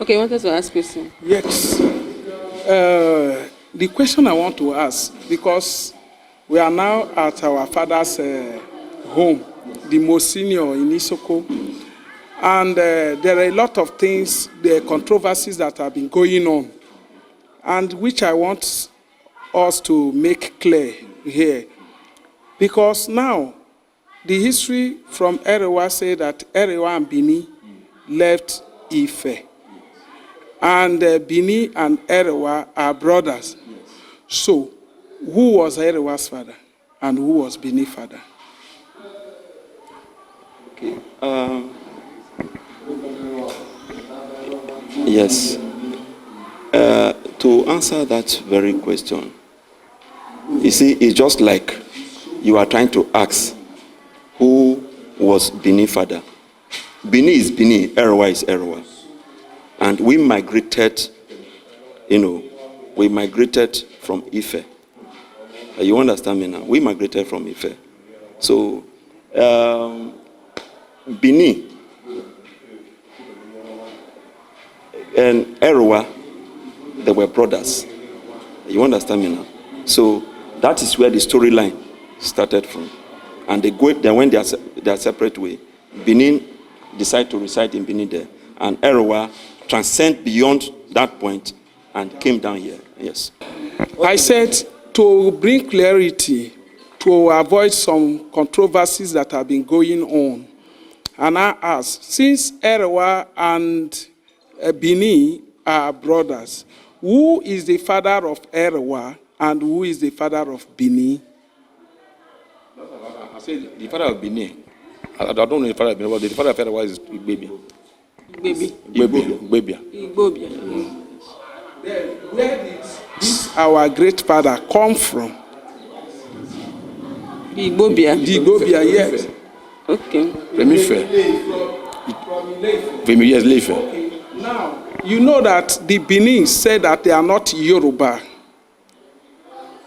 Okay, you wanted to ask question? Yes. The question I want to ask, because we are now at our father's home, the most senior in Isoko, and there are a lot of things, the controversies that have been going on, and which I want us to make clear here. Because now, the history from Erhowa say that Erhowa and Benin left Ife. And Benin and Erhowa are brothers. So, who was Erhowa's father and who was Benin's father? Okay. Yes. To answer that very question, you see, it's just like you are trying to ask who was Benin's father. Benin is Benin, Erhowa is Erhowa. And we migrated, we migrated from Ife. You understand me now? We migrated from Ife. So, Benin and Erhowa, they were brothers. You understand me now? So, that is where the storyline started from. And they went their separate way. Benin decided to reside in Benin there. And Erhowa transcend beyond that point and came down here. Yes. I said to bring clarity, to avoid some controversies that have been going on. And I asked, since Erhowa and Benin are brothers, who is the father of Erhowa and who is the father of Benin? I said the father of Benin. I don't know the father of Benin, but the father of Erhowa is baby. Igbobia. Then where did this our great father come from? Igbobia. Igbobia, yes. Okay. From Ife. Yes, Ile-Ife. Okay. Now, you know that the Benin said that they are not Yoruba.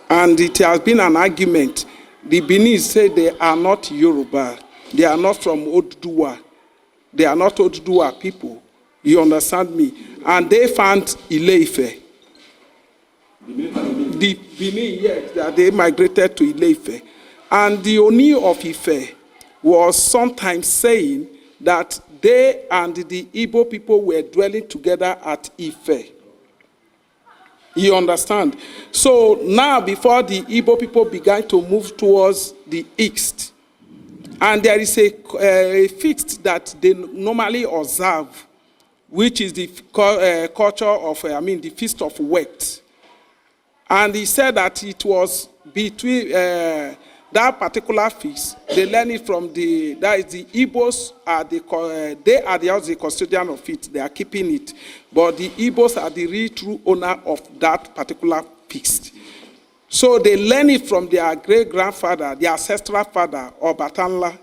And it has been an argument. The Benin said they are not Yoruba. They are not from Oduduwa. They are not Oduduwa people. You understand me? And they found Ile-Ife. The Benin, yes, that they migrated to Ile-Ife. And the Oni of Ife was sometimes saying that they and the Igbo people were dwelling together at Ife. You understand? So now, before the Igbo people began to move towards the east, and there is a feast that they normally observe, which is the culture of, the Feast of Wet. And he said that it was between that particular feast, they learn it from the Igbos they are the custodian of it, they are keeping it. But the Igbos are the real true owner of that particular feast. So they learn it from their great-grandfather, their ancestral father, Obatanla.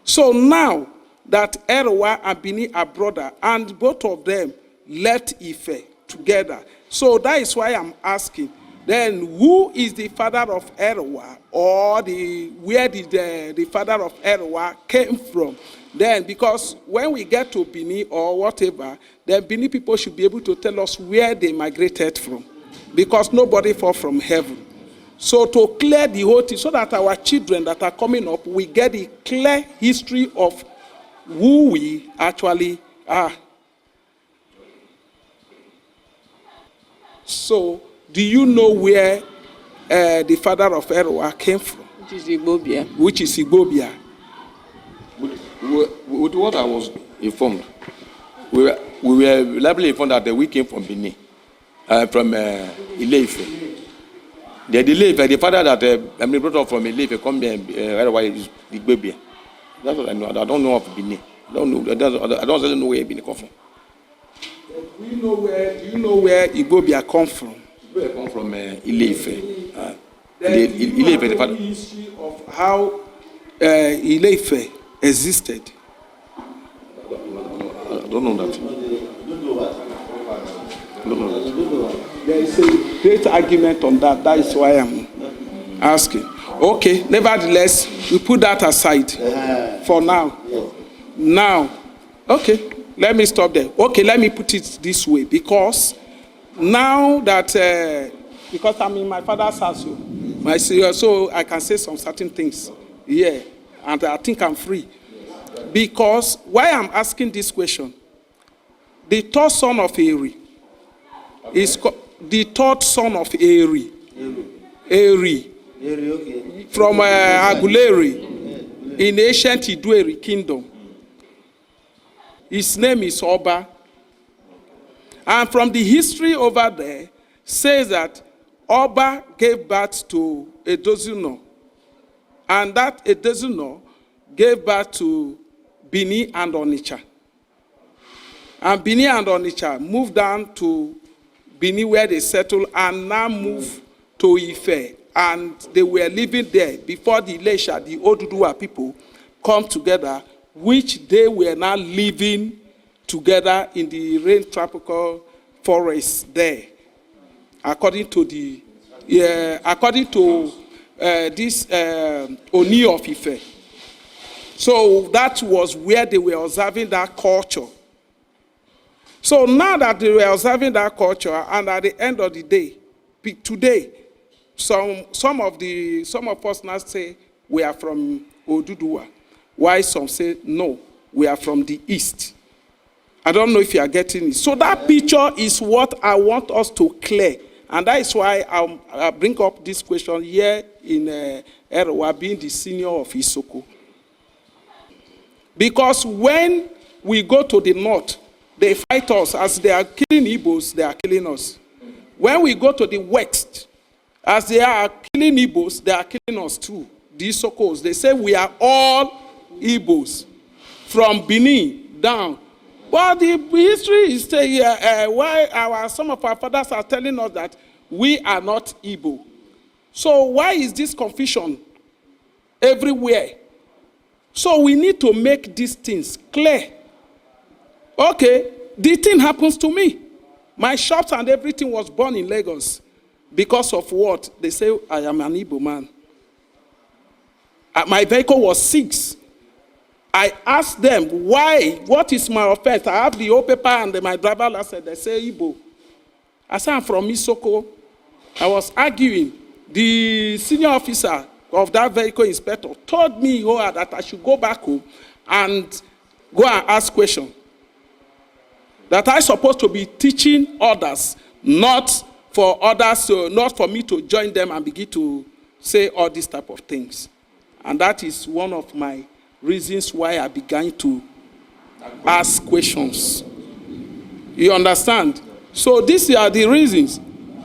So now that Erhowa and Benin are brother, and both of them left Ife together. So that is why I'm asking, then who is the father of Erhowa, or where did the father of Erhowa came from? Then, because when we get to Benin or whatever, then Benin people should be able to tell us where they migrated from, because nobody fall from heaven. So to clear the whole thing, so that our children that are coming up, we get a clear history of who we actually are. So, do you know where the father of Erhowa came from? Which is Igbobia. Which is Igbobia. With what I was informed, we were reliably informed that we came from Benin, from Ile-Ife. The father that brought up from Ile-Ife come here, Erhowa is Igbobia. That's what I know. I don't know of Benin. I don't really know where Benin come from. Do you know where Igbobia come from? Igbobia come from Ile-Ife. Ile-Ife, the father. History of how Ile-Ife existed. I don't know that. There is a great argument on that. That is why I'm asking. Okay, nevertheless, we put that aside for now. Now, okay. let me stop there. Okay, let me put it this way, because now that, because I'm in my father's house, so I can say some certain things. Yeah, and I think I'm free. Because why I'm asking this question, the third son of Eri is the third son of Eri. Eri. Okay. From Aguleri in ancient Idueri kingdom. His name is Oba. And from the history over there, says that Oba gave birth to Edozuno. And that Edozuno gave birth to Benin and Onitsha. And Benin and Onitsha moved down to Benin where they settled and now moved to Ife. And they were living there before the Ile-Ife, the Oduduwa people, come together, which they were now living together in the rain tropical forest there. According to this Oni of Ife. So that was where they were observing that culture. So now that they were observing that culture, and at the end of the day, today, some of us now say we are from Oduduwa. Why some say no, we are from the east. I don't know if you are getting it. So that picture is what I want us to clear. And that is why I bring up this question here in Erhowa, being the senior of Isoko. Because when we go to the north, they fight us. As they are killing Igbos, they are killing us. When we go to the west, as they are killing Igbos, they are killing us too. The Isokos, they say we are all Igbos, from Benin down. But the history is why some of our fathers are telling us that we are not Igbo. So why is this confusion everywhere? So we need to make these things clear. Okay, the thing happens to me. My shops and everything was born in Lagos. Because of what? They say I am an Igbo man. My vehicle was 6. I asked them, why? What is my offense? I have the old paper and my driver license. They say Igbo. I said, I'm from Isoko. I was arguing. The senior officer of that vehicle inspector told me that I should go back home and go and ask questions. That I'm supposed to be teaching others, not for others, not for me to join them and begin to say all these type of things. And that is one of my reasons why I began to ask questions. You understand? So these are the reasons.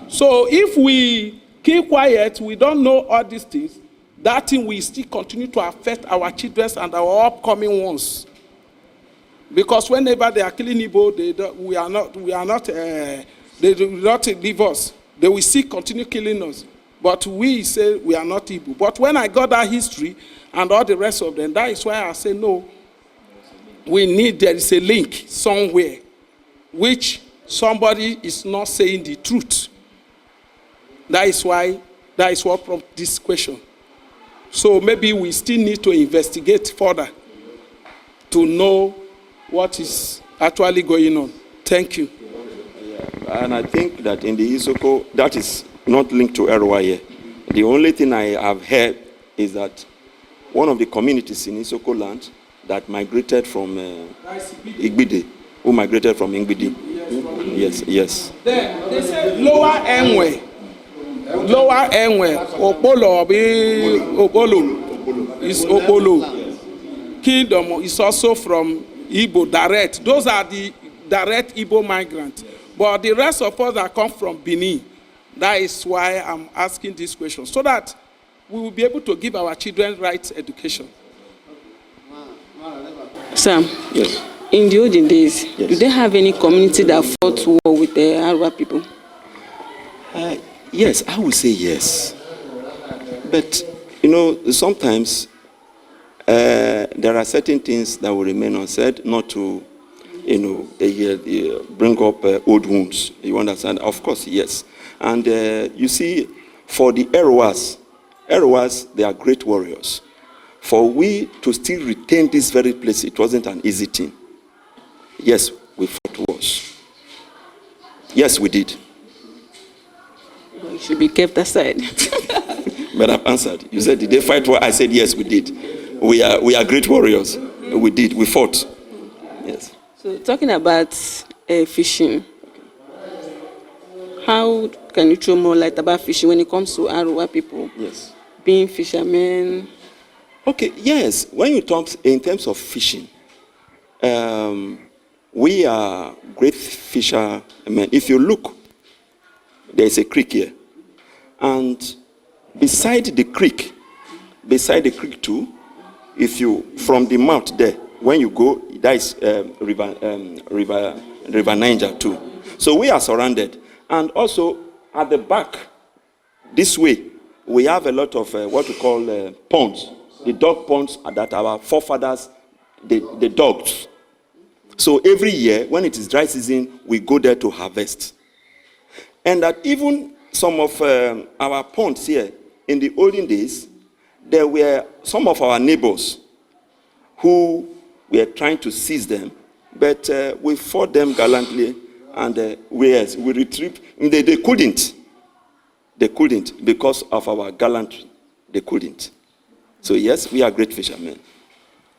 So if we keep quiet, we don't know all these things, that thing will still continue to affect our children and our upcoming ones. Because whenever they are killing Igbo, they do not leave us. They will still continue killing us. But we say we are not Igbo. But when I got that history and all the rest of them, that is why I say no. There is a link somewhere which somebody is not saying the truth. That is what prompted this question. So maybe we still need to investigate further to know what is actually going on. Thank you. And I think that in the Isoko, that is not linked to Erhowa here. The only thing I have heard is that one of the communities in Isoko land that migrated from Igbide, who migrated from Igbide. Yes. Then they say Lower Enwe, Obollo is Obollo. Kingdom is also from Igbo direct. Those are the direct Igbo migrants. But the rest of us that come from Benin, that is why I'm asking this question, so that we will be able to give our children right education. Sam, Yes. in the olden days, Yes. do they have any community that fought war with the Arab people? Yes, I would say yes. But, sometimes there are certain things that will remain unsaid, not to, bring up old wounds. You understand? Of course, yes. And you see, for the Erhowas, they are great warriors. For we to still retain this very place, it wasn't an easy thing. Yes, we fought wars. Yes, we did. Well, it should be kept aside. But I've answered. You said, did they fight war? I said, yes, we did. We are great warriors. We did. We fought. Yes. So talking about fishing, how can you throw more light about fishing when it comes to Erhowa people? Yes. Being fishermen. Okay, yes. When you talk in terms of fishing, we are great fishermen. If you look, there's a creek here. And beside the creek too, if you, from the mouth there, when you go, that is River Niger too. So we are surrounded. And also at the back, this way, we have a lot of what we call ponds. The dog ponds that our forefathers, the dogs. So every year, when it is dry season, we go there to harvest. And that even some of our ponds here, in the olden days, there were some of our neighbors who were trying to seize them, but we fought them gallantly, and we retrieved. They couldn't. They couldn't because of our gallantry. They couldn't. So yes, we are great fishermen.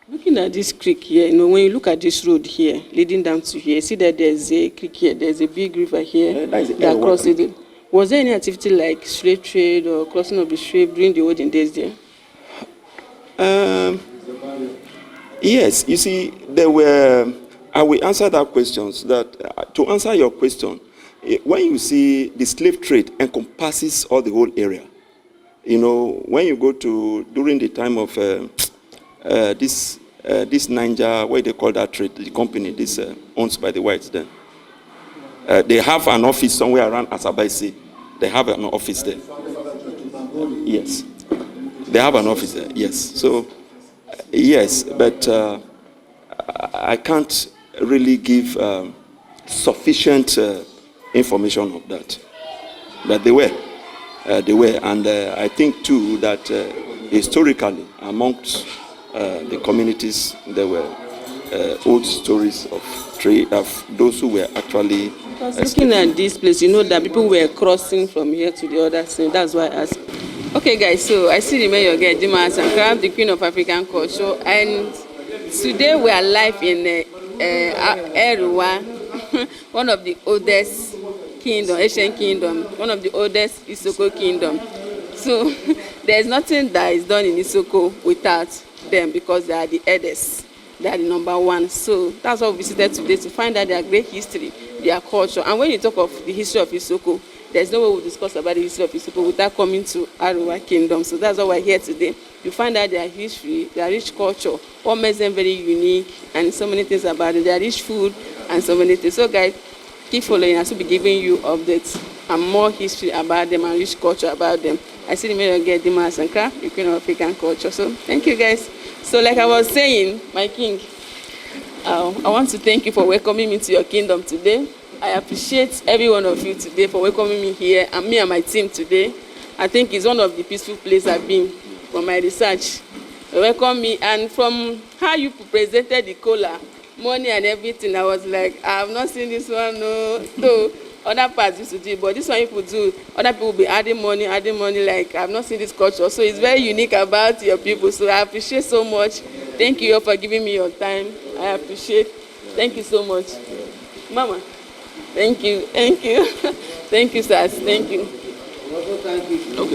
Looking at this creek here, when you look at this road here, leading down to here, see that there's a creek here, there's a big river here that crosses it. Was there any activity like slave trade or crossing of the slave during the olden days there? Yes, you see, there were. I will answer that question. To answer your question, when you see the slave trade encompasses all the whole area. When you go to during the time of this Niger, what they call that trade, the company, this owned by the whites then. They have an office somewhere around Asabaisi. They have an office there. Yes. They have an office there, yes. So, yes, but I can't really give sufficient information of that. But they were. And I think, too, that historically, amongst the communities, there were old stories of trade, of those who were actually... Looking at this place, that people were crossing from here to the other side. That's why I asked. Okay, guys, so I see the mayor get Dimas and Crab, the queen of African culture. And today we are live in Erhowa, one of the oldest kingdom, Asian kingdom, one of the oldest Isoko kingdom. So there's nothing that is done in Isoko without them because they are the eldest. They are the number one. So that's why we visited today, to find out their great history, their culture. And when you talk of the history of Isoko, there's no way we'll discuss about the history of Isoko without coming to Erhowa Kingdom. So that's why we're here today. You find out their history, their rich culture, what makes them very unique, and so many things about it. Their rich food and so many things. So guys, keep following us. We'll be giving you updates and more history about them and rich culture about them. I see the mayor get Dimas and Craft, the queen of African culture. So thank you guys. So like I was saying, my king, I want to thank you for welcoming me to your kingdom today. I appreciate every one of you today for welcoming me here, and me and my team today. I think it's one of the peaceful places I've been for my research. Welcome me, and from how you presented the cola, money and everything, I was like, I have not seen this one, no. So other parts used to do, but this one people do. Other people will be adding money, like I've not seen this culture. So it's very unique about your people. So I appreciate so much. Thank you all for giving me your time. I appreciate. Thank you so much. Mama. Thank you. Thank you, sirs. Thank you. Also, thank you. Okay.